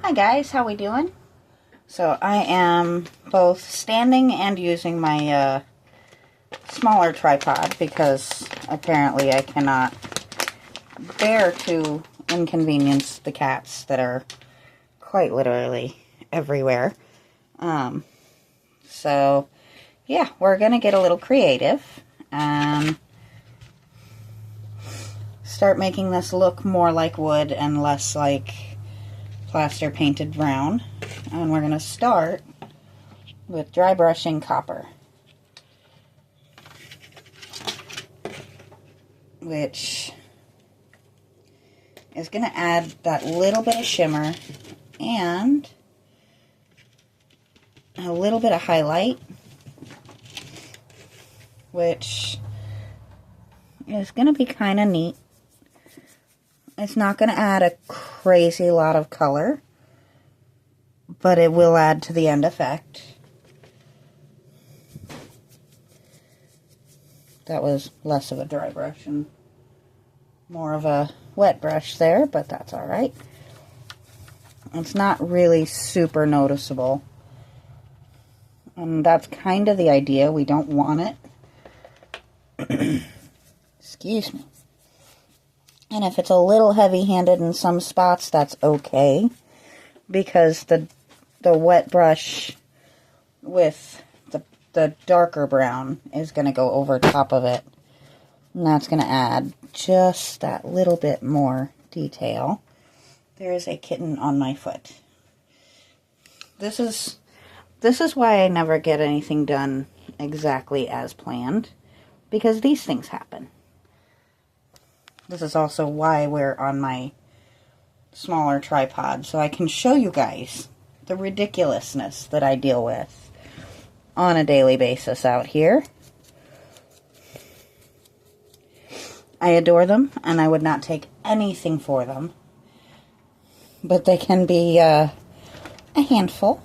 Hi guys, how we doing? So I am both standing and using my smaller tripod because apparently I cannot bear to inconvenience the cats that are quite literally everywhere. So yeah, we're gonna get a little creative and start making this look more like wood and less like plaster painted brown. And we're going to start with dry brushing copper, which is going to add that little bit of shimmer and a little bit of highlight, which is going to be kind of neat. It's not going to add a crazy lot of color, but it will add to the end effect. That was less of a dry brush and more of a wet brush there, but that's alright. It's not really super noticeable. And that's kind of the idea. We don't want it. Excuse me. And if it's a little heavy-handed in some spots, that's okay, because the wet brush with the darker brown is going to go over top of it. And that's going to add just that little bit more detail. There is a kitten on my foot. This is why I never get anything done exactly as planned, because these things happen. This is also why we're on my smaller tripod, so I can show you guys the ridiculousness that I deal with on a daily basis out here. I adore them, and I would not take anything for them, but they can be a handful,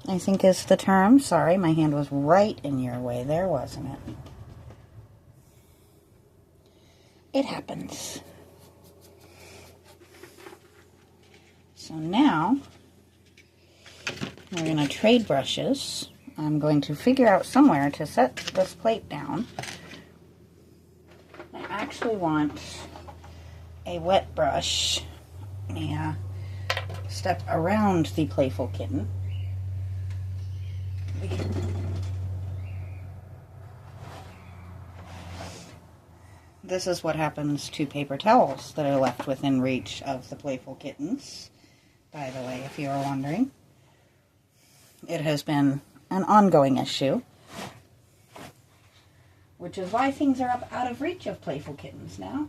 I think is the term. Sorry, my hand was right in your way there, wasn't it? It happens. So now, we're going to trade brushes. I'm going to figure out somewhere to set this plate down. I actually want a wet brush. Yeah, step around the playful kitten. This is what happens to paper towels that are left within reach of the playful kittens, by the way, if you are wondering. It has been an ongoing issue, which is why things are out of reach of playful kittens now.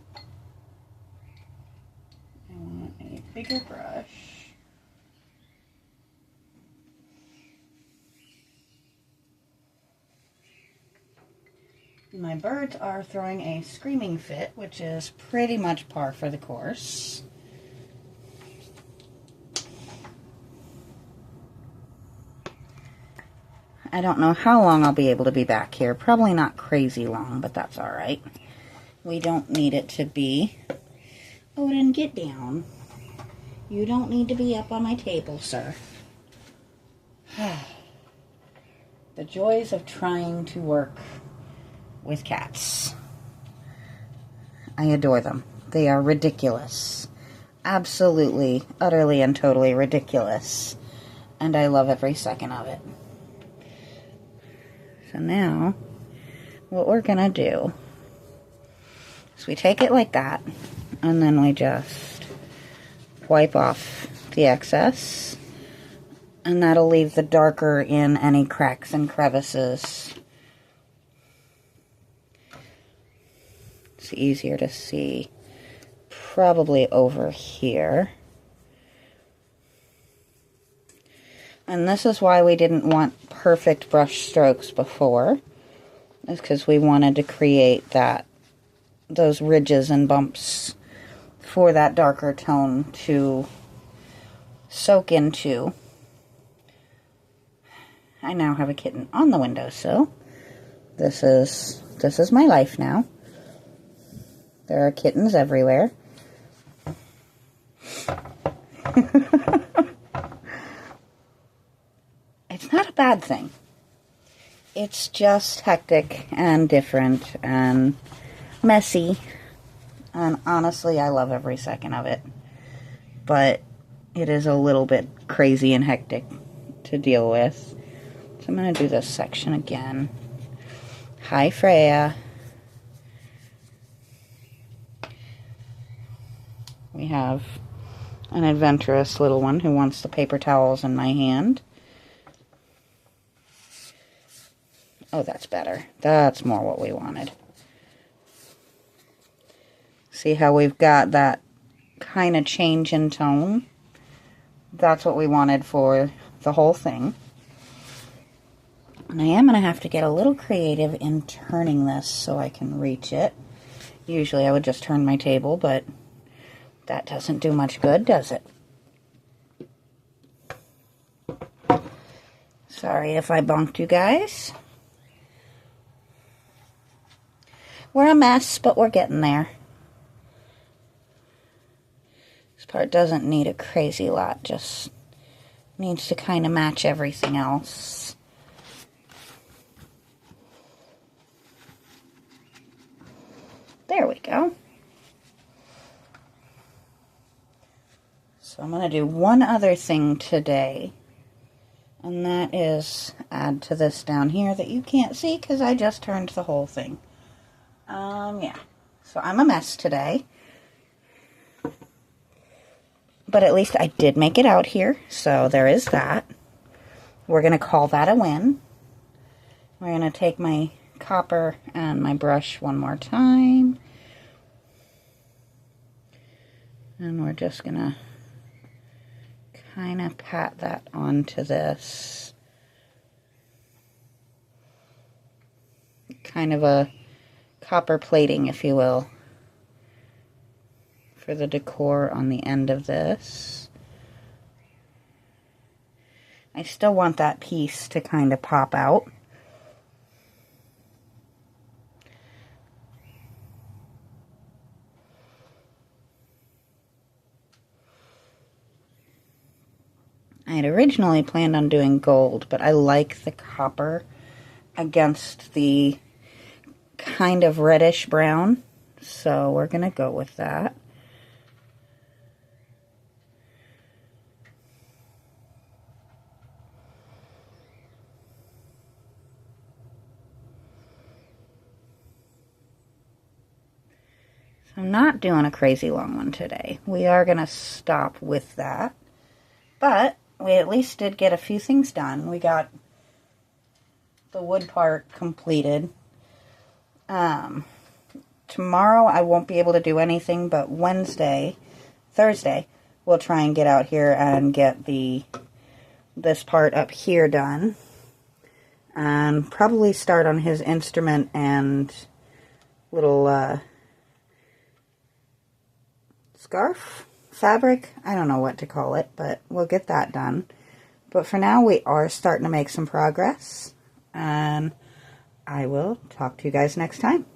I want a bigger brush. My birds are throwing a screaming fit, which is pretty much par for the course. I don't know how long I'll be able to be back here. Probably not crazy long, but that's alright. We don't need it to be... Odin, get down. You don't need to be up on my table, sir. The joys of trying to work with cats. I adore them. They are ridiculous. Absolutely, utterly, and totally ridiculous. And I love every second of it. So now, what we're gonna do is we take it like that, and then we just wipe off the excess, and that'll leave the darker in any cracks and crevices. It's easier to see probably over here. And this is why we didn't want perfect brush strokes before, is because we wanted to create those ridges and bumps for that darker tone to soak into. I now have a kitten on the windowsill. This is my life now. There are kittens everywhere. It's not a bad thing. It's just hectic and different and messy. And honestly, I love every second of it. But it is a little bit crazy and hectic to deal with. So I'm going to do this section again. Hi, Freya. We have an adventurous little one who wants the paper towels in my hand. Oh, that's better. That's more what we wanted. See how we've got that kind of change in tone? That's what we wanted for the whole thing. And I am going to have to get a little creative in turning this so I can reach it. Usually I would just turn my table, but that doesn't do much good, does it? Sorry if I bumped you guys. We're a mess, but we're getting there. This part doesn't need a crazy lot, just needs to kind of match everything else. There we go. So I'm going to do one other thing today, and that is add to this down here that you can't see because I just turned the whole thing. Yeah. So I'm a mess today, but at least I did make it out here, so there is that. We're going to call that a win. We're going to take my copper and my brush one more time, and we're just going to kind of pat that onto this. Kind of a copper plating, if you will, for the decor on the end of this. I still want that piece to kind of pop out. I had originally planned on doing gold, but I like the copper against the kind of reddish brown, so we're going to go with that. So I'm not doing a crazy long one today. We are going to stop with that, but we at least did get a few things done. We got the wood part completed. Tomorrow I won't be able to do anything, but Thursday, we'll try and get out here and get this part up here done. And probably start on his instrument and little scarf? Fabric? I don't know what to call it, but we'll get that done. But for now, we are starting to make some progress, and I will talk to you guys next time.